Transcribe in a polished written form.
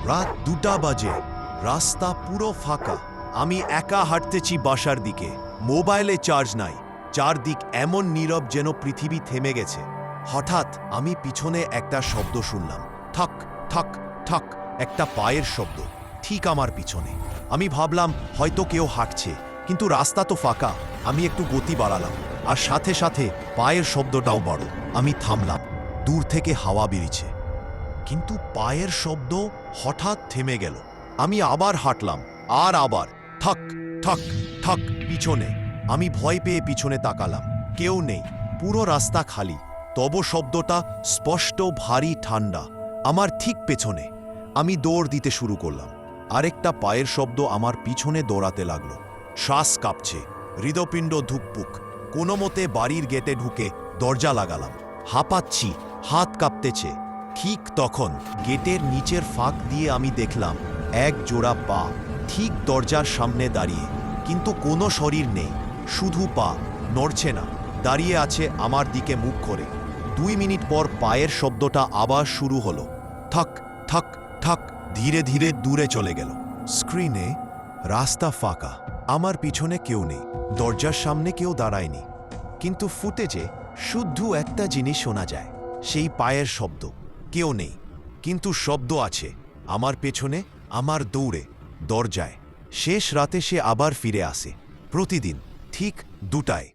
রাত 2টা বাজে, রাস্তা পুরো ফাঁকা। আমি একা হাঁটতেছি বাসার দিকে। মোবাইলে চার্জ নাই, চারদিক এমন নীরব যেন পৃথিবী থেমে গেছে। হঠাৎ আমি পিছনে একটা শব্দ শুনলাম, ঠক ঠক ঠক, একটা পায়ের শব্দ ঠিক আমার পিছনে। আমি ভাবলাম হয়তো কেউ হাঁটছে, কিন্তু রাস্তা তো ফাঁকা। আমি একটু গতি বাড়ালাম, আর সাথে সাথে পায়ের শব্দটাও বড়। আমি থামলাম, দূর থেকে হাওয়া বেরিয়েছে, কিন্তু পায়ের শব্দ হঠাৎ থেমে গেল। আমি আবার হাঁটলাম, আর আবার ঠক ঠক ঠক পিছনে। আমি ভয় পেয়ে পিছনে তাকালাম, কেউ নেই, পুরো রাস্তা খালি। তবু শব্দটা স্পষ্ট, ভারী, ঠান্ডা, আমার ঠিক পেছনে। আমি দৌড় দিতে শুরু করলাম। আরেকটা পায়ের শব্দ আমার পিছনে দৌড়াতে লাগলো। শ্বাস কাঁপছে, হৃদপিণ্ড ধুকপুক। কোনো মতে বাড়ির গেটে ঢুকে দরজা লাগালাম। হাঁপাচ্ছি, হাত কাঁপতেছে। ঠিক তখন গেটের নিচের ফাঁক দিয়ে আমি দেখলাম এক জোড়া পা ঠিক দরজার সামনে দাঁড়িয়ে, কিন্তু কোনো শরীর নেই, শুধু পা, নড়ছে না, দাঁড়িয়ে আছে আমার দিকে মুখ করে। 2 মিনিট পর পায়ের শব্দটা আবার শুরু হলো, ঠক ঠক ঠক, ধীরে ধীরে দূরে চলে গেল। স্ক্রিনে রাস্তা ফাঁকা, আমার পিছনে কেউ নেই, দরজার সামনে কেউ দাঁড়ায়নি, কিন্তু ফুটেজে শুদ্ধ একটা জিনিস শোনা যায়, সেই পায়ের শব্দ। কেউ নেই, কিন্তু শব্দ আছে, আমার পেছনে, আমার দৌড়ে, দরজায়। শেষ রাতে সে আবার ফিরে আসে, প্রতিদিন ঠিক 2টায়।